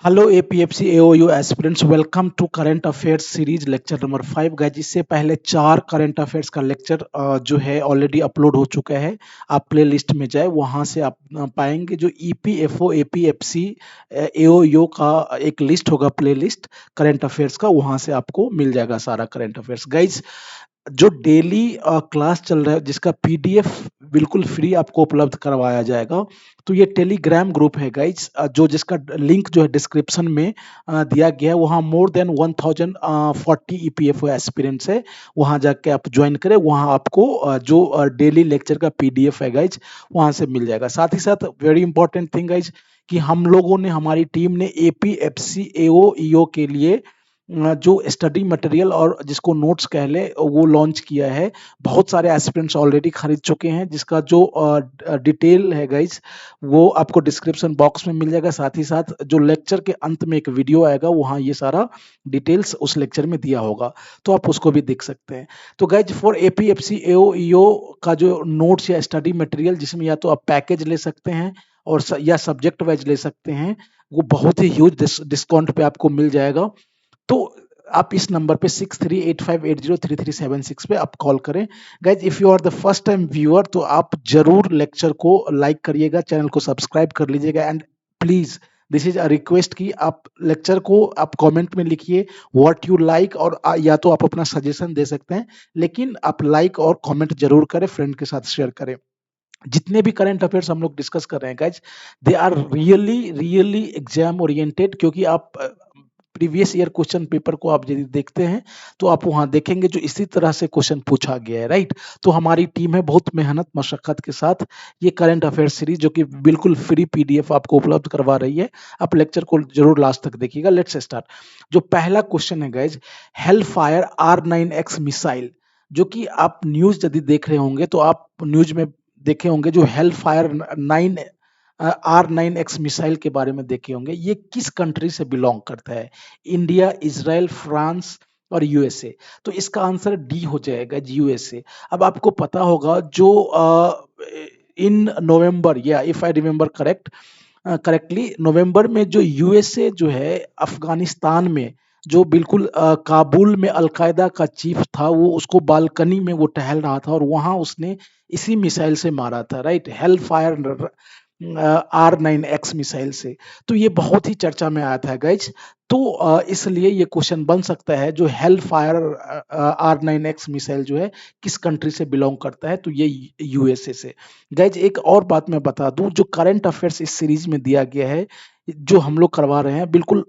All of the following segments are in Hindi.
Hello APFC AOU aspirants, welcome to current affairs series lecture number 5। Guys, इससे पहले 4 करंट अफेयर्स का लेक्चर जो है ऑलरेडी अपलोड हो चुका है। आप प्ले लिस्ट में जाए, वहां से आप पाएंगे जो ईपीएफओ एपीएफसी एओयू का एक लिस्ट होगा, प्ले लिस्ट करंट अफेयर्स का, वहां से आपको मिल जाएगा सारा करंट अफेयर्स। गाइज, जो डेली क्लास चल रहा है जिसका पीडीएफ बिल्कुल फ्री आपको उपलब्ध करवाया जाएगा, तो ये टेलीग्राम ग्रुप है गाइज, जो जिसका लिंक जो है डिस्क्रिप्शन में दिया गया है। वहाँ मोर देन 1040 ईपीएफओ एस्पिरेंट्स है, वहाँ जाके आप ज्वाइन करें। वहाँ आपको जो डेली लेक्चर का पीडीएफ है गाइज, वहाँ से मिल जाएगा। साथ ही साथ वेरी इंपॉर्टेंट थिंग गाइज, कि हम लोगों ने, हमारी टीम ने एपीएफसी एओईओ के लिए जो स्टडी मटेरियल और जिसको नोट्स कह ले वो लॉन्च किया है। बहुत सारे एस्पिरेंट्स ऑलरेडी खरीद चुके हैं, जिसका जो डिटेल है गाइज, वो आपको डिस्क्रिप्शन बॉक्स में मिल जाएगा। साथ ही साथ जो लेक्चर के अंत में एक वीडियो आएगा, वहाँ ये सारा डिटेल्स उस लेक्चर में दिया होगा, तो आप उसको भी देख सकते हैं। तो गाइज, फॉर एपीएफसी एओईओ का जो नोट्स या स्टडी मटेरियल, जिसमें या तो आप पैकेज ले सकते हैं और या सब्जेक्ट वाइज ले सकते हैं, वो बहुत ही ह्यूज डिस्काउंट पे आपको मिल जाएगा। तो आप इस नंबर पे 6385803376 पे आप कॉल करें। Guys, if you are the first time viewer, तो आप जरूर लेक्चर को लाइक करिएगा, चैनल को सब्सक्राइब कर लीजिएगा। And please, this is a request कि आप लेक्चर को आप कमेंट में लिखिए व्हाट यू लाइक, और या तो आप अपना सजेशन दे सकते हैं, लेकिन आप लाइक और कमेंट जरूर करें, फ्रेंड के साथ शेयर करें। जितने भी करंट अफेयर्स हम लोग डिस्कस कर रहे हैं guys, they are really really exam oriented, क्योंकि आप प्रीवियस ईयर क्वेश्चन पेपर को आप यदि देखते हैं, तो आप वहां देखेंगे जो इसी तरह से क्वेश्चन पूछा गया है, राइट। तो हमारी टीम है बहुत मेहनत मशक्कत के साथ ये करंट अफेयर सीरीज, जो कि बिल्कुल फ्री पीडीएफ आपको उपलब्ध करवा रही है। आप लेक्चर को जरूर लास्ट तक देखिएगा। Let's start. जो पहला क्वेश्चन है guys, hello fire R9X missile, जो कि आप न्यूज यदि देख रहे होंगे तो आप न्यूज में देखे होंगे, जो हेल फायर 9 R9X मिसाइल के बारे में देखे होंगे। ये किस कंट्री से बिलोंग करता है? इंडिया, इजराइल, फ्रांस और यूएसए। तो इसका आंसर डी हो जाएगा, यूएसए। अब आपको पता होगा, जो इन नवंबर, या इफ आई रिमेम्बर करेक्टली, नवंबर में जो यूएसए जो है अफगानिस्तान में, जो बिल्कुल काबुल में अलकायदा का चीफ था, वो उसको बालकनी में वो टहल रहा था और वहां उसने इसी मिसाइल से मारा था, right. Hello fire R9X missile से। तो ये बहुत ही चर्चा में आया था गाइज। तो इसलिए ये क्वेश्चन बन सकता है, जो हेल फायर R9X मिसाइल जो है किस कंट्री से बिलोंग करता है? तो ये यूएसए से। गाइज, एक और बात मैं बता दूं, जो करंट अफेयर्स इस सीरीज में दिया गया है, जो हम लोग करवा रहे हैं, बिल्कुल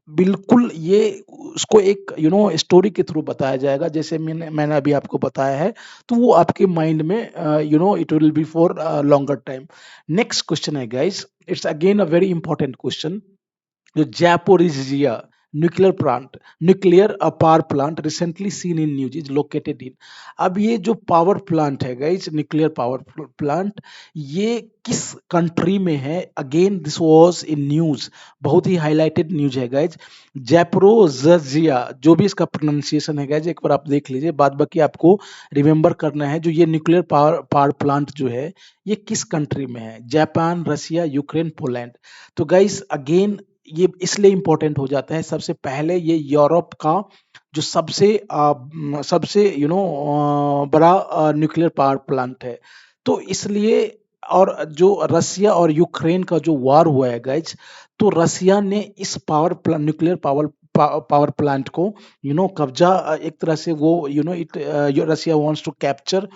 बिल्कुल ये उसको एक स्टोरी के थ्रू बताया जाएगा, जैसे मैंने अभी आपको बताया है। तो वो आपके माइंड में it will be for longer time. Next question है guys, it's again a very important question. जो Zaporizhzhia nuclear power plant recently seen in news is located in. अब ये जो पावर प्लांट है गाइज, न्यूक्लियर पावर प्लांट, ये किस कंट्री में है? Again this was in news, बहुत ही हाईलाइटेड न्यूज है गाइज। जैपोरोजिया, जो भी इसका प्रोनाउंसिएशन है गाइज, एक बार आप देख लीजिए, बाद बाकी आपको रिमेंबर करना है। जो ये न्यूक्लियर पावर प्लांट जो है, ये किस कंट्री में है? जापान, रसिया, यूक्रेन, पोलैंड। तो गाइस, अगेन ये इसलिए इंपॉर्टेंट हो जाता है, सबसे पहले ये यूरोप का जो सबसे बड़ा न्यूक्लियर पावर प्लांट है। तो इसलिए, और जो रसिया और यूक्रेन का जो वार हुआ है गाइज, तो रसिया ने इस न्यूक्लियर पावर प्लांट को कब्जा, एक तरह से वो it Russia wants to capture.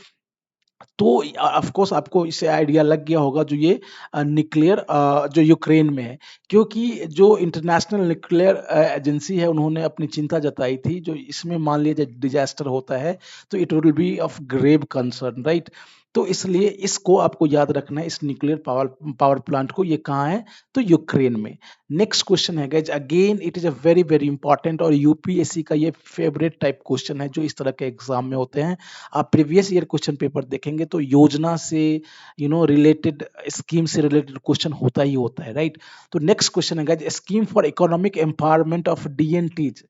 तो ऑफ कोर्स आपको इससे आइडिया लग गया होगा, जो ये न्यूक्लियर जो यूक्रेन में है, क्योंकि जो इंटरनेशनल न्यूक्लियर एजेंसी है, उन्होंने अपनी चिंता जताई थी, जो इसमें मान लीजिए डिजास्टर होता है, तो it will be of grave concern, right. तो इसलिए इसको आपको याद रखना है, इस न्यूक्लियर पावर प्लांट को, ये कहाँ है? तो यूक्रेन में। नेक्स्ट क्वेश्चन है guys, again it is a very very important, और यूपीएससी का ये फेवरेट टाइप क्वेश्चन है, जो इस तरह के एग्जाम में होते हैं। आप प्रीवियस ईयर क्वेश्चन पेपर देखेंगे तो योजना से रिलेटेड, स्कीम से रिलेटेड क्वेश्चन होता ही होता है, राइट। तो नेक्स्ट क्वेश्चन है guys, scheme for economic empowerment of DNTs.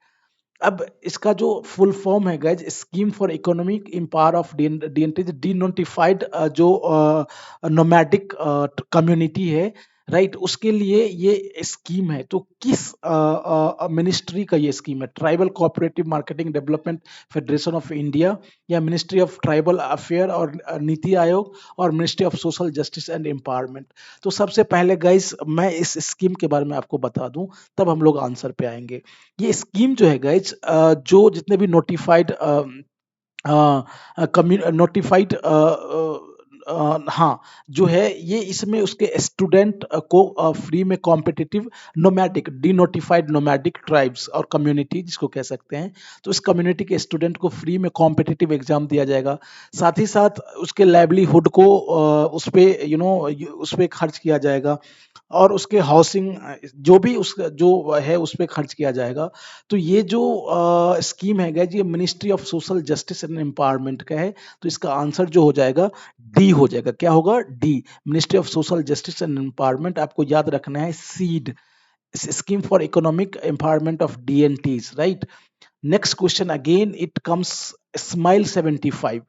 अब इसका जो फुल फॉर्म है guys, scheme for economic empower of DNTs, denotified जो नोमैडिक कम्युनिटी है, राइट, उसके लिए ये स्कीम है। तो किस मिनिस्ट्री का ये स्कीम है? Tribal cooperative marketing development federation of India, या मिनिस्ट्री ऑफ ट्राइबल अफेयर और नीति आयोग, और ministry of social justice and empowerment. तो सबसे पहले गाइस मैं इस स्कीम के बारे में आपको बता दूं, तब हम लोग आंसर पे आएंगे। ये स्कीम जो है गाइस, जो जितने भी नोटिफाइड नोटिफाइड हाँ, जो है ये इसमें उसके स्टूडेंट को फ्री में competitive nomadic denotified nomadic tribes और कम्युनिटी जिसको कह सकते हैं, तो इस कम्युनिटी के स्टूडेंट को फ्री में कॉम्पिटिटिव एग्जाम दिया जाएगा। साथ ही साथ उसके लाइवलीहुड को उस पे उस पे खर्च किया जाएगा, और उसके हाउसिंग जो भी उसका जो है उस पे खर्च किया जाएगा। तो ये जो स्कीम है गाइस, ये ministry of social justice and empowerment का है। तो इसका आंसर जो हो जाएगा डी हो जाएगा। क्या होगा? D, ministry of social justice and empowerment. आपको याद रखना है SEED, scheme for economic empowerment of DNTs, right. Next question again it comes, SMILE 75।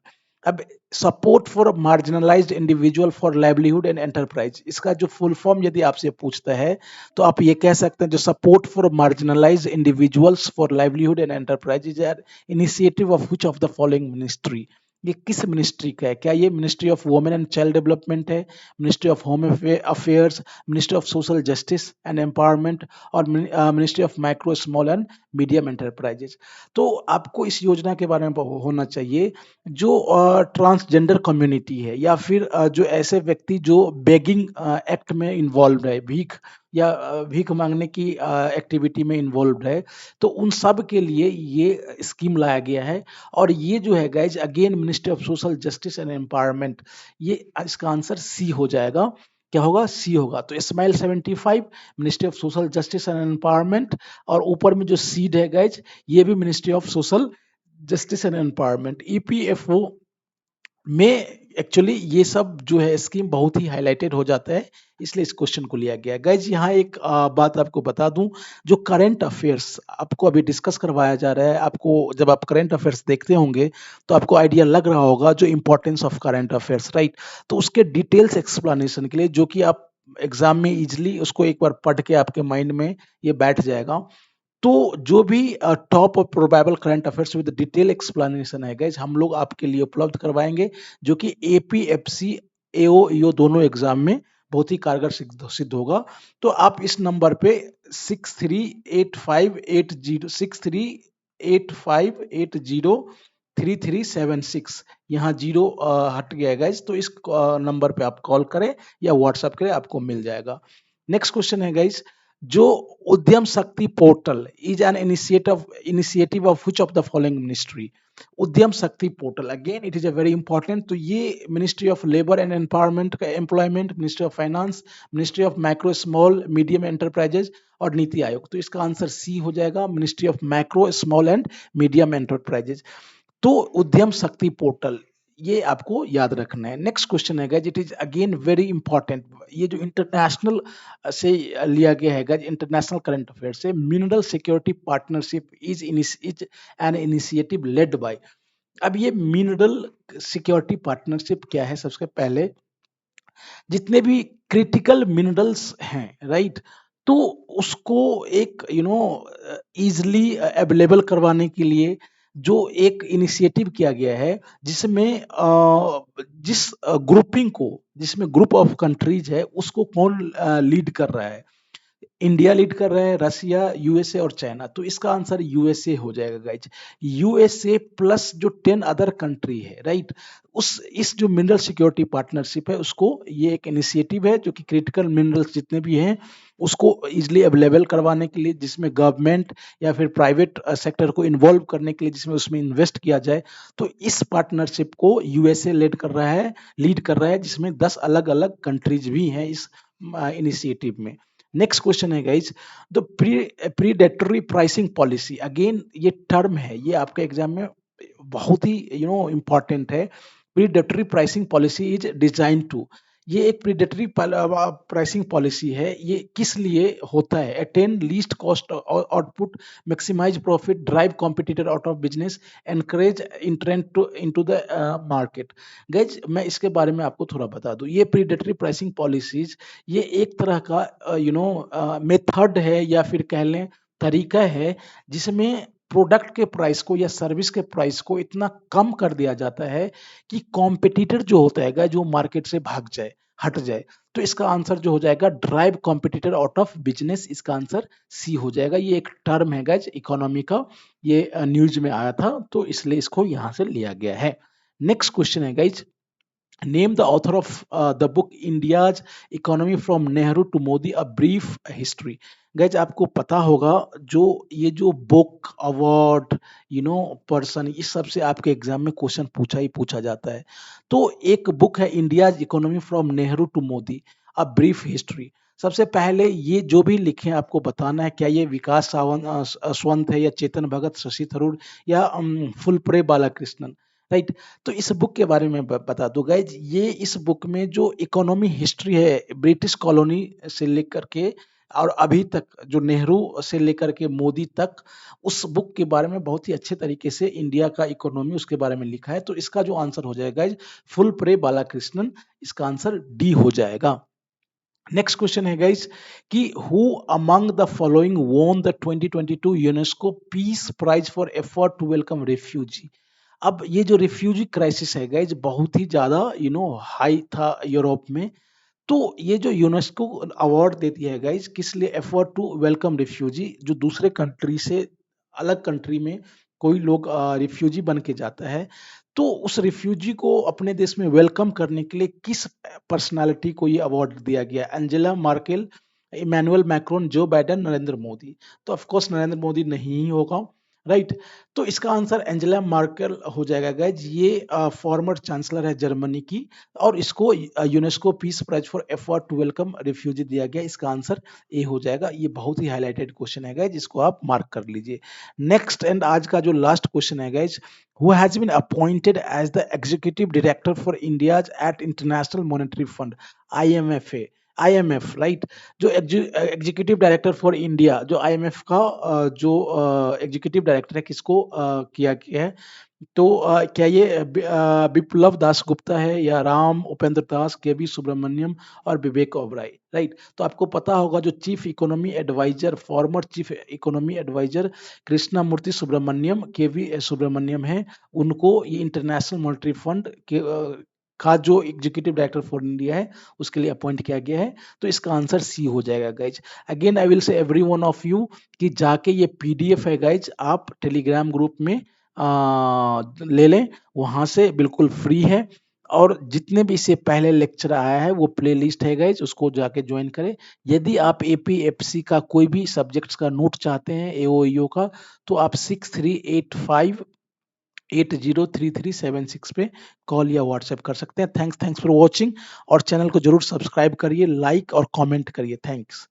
अब support for marginalised individual for livelihood and enterprise, इसका जो फुल फॉर्म यदि आपसे पूछता है तो आप ये कह सकते हैं जो support for marginalised individuals for livelihood and enterprise is initiative of which of the following ministry. ये किस मिनिस्ट्री का है? क्या ये ministry of women and child development है, ministry of home affairs, ministry of social justice and empowerment, और ministry of micro small and medium enterprises? तो आपको इस योजना के बारे में होना चाहिए जो ट्रांसजेंडर कम्युनिटी है, या फिर जो ऐसे व्यक्ति जो बेगिंग एक्ट में इन्वॉल्व है, भीख या भीख मांगने की एक्टिविटी में इन्वॉल्व है, तो उन सब के लिए ये स्कीम लाया गया है। और ये जो है guys again ministry of social justice and empowerment, ये इसका आंसर सी हो जाएगा। क्या होगा? सी होगा। तो smile 75 ministry of social justice and empowerment, और ऊपर में जो सीड है गाइज ये भी ministry of social justice and empowerment. EPFO में एक्चुअली ये सब जो है स्कीम बहुत ही हाईलाइटेड हो जाता है, इसलिए इस क्वेश्चन को लिया गया। गाइज यहाँ एक बात आपको बता दूं, जो करंट अफेयर्स आपको अभी डिस्कस करवाया जा रहा है, आपको जब आप करंट अफेयर्स देखते होंगे तो आपको आइडिया लग रहा होगा जो importance of current affairs, right. तो उसके डिटेल्स एक्सप्लेनेशन के लिए, जो कि आप एग्जाम में इजिली उसको एक बार पढ़ के आपके माइंड में ये बैठ जाएगा, तो जो भी टॉप और probable current affairs with detail explanation है गाइज हम लोग आपके लिए उपलब्ध करवाएंगे, जो कि एपीएफसी एओ ईओ दोनों एग्जाम में बहुत ही कारगर सिद्ध होगा। तो आप इस नंबर पे 638580 यहाँ जीरो हट गया है गाइज, तो इस नंबर पे आप कॉल करें या व्हाट्सएप करें, आपको मिल जाएगा। नेक्स्ट क्वेश्चन है गाइज, जो Udyam Shakti portal is an initiative of which of the following ministry? Udyam Shakti portal again it is a very important. तो ये ministry of labour and empowerment का employment, ministry of finance, ministry of micro small medium enterprises, और नीति आयोग। तो इसका आंसर सी हो जाएगा, ministry of micro small and medium enterprises. तो उद्यम शक्ति पोर्टल ये आपको याद रखना है। नेक्स्ट क्वेश्चन है guys, it is again very important. ये जो इंटरनेशनल से लिया गया है गाइज, इंटरनेशनल करंट अफेयर से, mineral security partnership is an initiative led by. अब ये मिनरल सिक्योरिटी पार्टनरशिप क्या है? सबसे पहले जितने भी क्रिटिकल मिनरल्स हैं, राइट, तो उसको एक इजली अवेलेबल करवाने के लिए जो एक इनिशिएटिव किया गया है, जिसमें जिस ग्रुपिंग को, जिसमें ग्रुप ऑफ कंट्रीज है, उसको कौन लीड कर रहा है? इंडिया लीड कर रहा है, रसिया, यूएसए और चाइना। तो इसका आंसर यूएसए हो जाएगा गाइज। यूएसए प्लस जो 10 अदर कंट्री है, राइट, उस इस जो मिनरल सिक्योरिटी पार्टनरशिप है उसको, ये एक इनिशिएटिव है जो कि क्रिटिकल मिनरल्स जितने भी हैं उसको इजिली अवेलेबल करवाने के लिए, जिसमें गवर्नमेंट या फिर प्राइवेट सेक्टर को इन्वॉल्व करने के लिए, जिसमें उसमें इन्वेस्ट किया जाए। तो इस पार्टनरशिप को यूएसए लीड कर रहा है, जिसमें 10 अलग अलग कंट्रीज भी हैं इस इनिशिएटिव में। नेक्स्ट क्वेश्चन है guys, the predatory pricing policy. Again ये टर्म है, ये आपके एग्जाम में बहुत ही इंपॉर्टेंट है। Predatory pricing policy is design to, ये एक प्रीडेटरी प्राइसिंग पॉलिसी है। ये किस लिए होता है? Attain least cost output, maximise profit, drive competitor out of business, encourage entrant to into the market. Guys मैं इसके बारे में आपको थोड़ा बता दूं, ये प्रीडेटरी प्राइसिंग पॉलिसीज ये एक तरह का मेथड है या फिर कह लें तरीका है, जिसमें प्रोडक्ट के प्राइस को या सर्विस के प्राइस को इतना कम कर दिया जाता है कि कॉम्पिटिटर जो होता है जो मार्केट से भाग जाए, हट जाए। तो इसका आंसर जो हो जाएगा drive competitor out of business, इसका आंसर सी हो जाएगा। ये एक टर्म है गाइज इकोनॉमी का, ये न्यूज में आया था तो इसलिए इसको यहां से लिया गया है। नेक्स्ट क्वेश्चन है guys, name the author of the book India's economy from Nehru to Modi a brief history. Guys आपको पता होगा जो ये जो बुक अवार्ड पर्सन, इस सब से आपके एग्जाम में क्वेश्चन पूछा ही पूछा जाता है। तो एक बुक है India's economy from Nehru to Modi a brief history. सबसे पहले ये जो भी लिखे आपको बताना है, क्या ये विकास सावंत है या चेतन भगत, शशि थरूर या फुलप्रे बालाकृष्णन, राइट। तो इस बुक के बारे में बता दो गाइज, ये इस बुक में जो इकोनॉमी हिस्ट्री है ब्रिटिश कॉलोनी से लेकर के और अभी तक जो नेहरू से लेकर के मोदी तक, उस बुक के बारे में बहुत ही अच्छे तरीके से इंडिया का इकोनॉमी उसके बारे में लिखा है। तो इसका जो आंसर हो जाएगा गाइज फुल प्रे बालाकृष्णन, इसका आंसर डी हो जाएगा। नेक्स्ट क्वेश्चन है गाइज कि who among the following won the 2022 UNESCO peace prize for effort to welcome refugee. अब ये जो रिफ्यूजी क्राइसिस है गाइज बहुत ही ज्यादा हाई था यूरोप में। तो ये जो यूनेस्को अवार्ड देती है गाइज किस लिए? एफर्ट टू वेलकम रिफ्यूजी, जो दूसरे कंट्री से अलग कंट्री में कोई लोग रिफ्यूजी बन के जाता है, तो उस रिफ्यूजी को अपने देश में वेलकम करने के लिए किस पर्सनालिटी को ये अवार्ड दिया गया? Angela Merkel, Emmanuel Macron, Joe Biden, Narendra Modi. तो ऑफ कोर्स नरेंद्र मोदी नहीं ही होगा, राइट। तो इसका आंसर एंजेला मार्केल हो जाएगा गाइज। ये फॉर्मर चांसलर है जर्मनी की, और इसको UNESCO peace prize for effort to welcome refugee दिया गया। इसका आंसर ए हो जाएगा। ये बहुत ही हाईलाइटेड क्वेश्चन है गाइज, जिसको आप मार्क कर लीजिए। नेक्स्ट एंड आज का जो लास्ट क्वेश्चन है guys, who has been appointed as the executive director for India's at international monetary fund, IMF, right. जो एग्जीक्यूटिव डायरेक्टर फॉर इंडिया, जो IMF का जो एग्जीक्यूटिव डायरेक्टर है, किसको किया गया है? तो क्या ये बिप्लब दास गुप्ता है या राम उपेंद्र दास, केवी सुब्रमण्यम और विवेक ओबराय, राइट। तो आपको पता होगा जो chief economy adviser, former chief economy adviser Krishna Murthy Subramanian, KV Subramanian है, उनको ये इंटरनेशनल मॉनेटरी फंड के का जो एग्जीक्यूटिव डायरेक्टर फॉर इंडिया है उसके लिए अपॉइंट किया गया है। तो इसका आंसर सी हो जाएगा guys. Again I will say every one of you कि जाके ये PDF है गाइज, आप टेलीग्राम ग्रुप में ले लें, वहां से बिल्कुल फ्री है। और जितने भी इससे पहले लेक्चर आया है वो प्लेलिस्ट है गाइज, उसको जाके ज्वाइन करें। यदि आप APFC का कोई भी सब्जेक्ट्स का नोट चाहते हैं AOEO का, तो आप 6385803376 पे कॉल या व्हाट्सएप कर सकते हैं। थैंक्स फॉर वॉचिंग, और चैनल को जरूर सब्सक्राइब करिए, लाइक और कमेंट करिए। थैंक्स।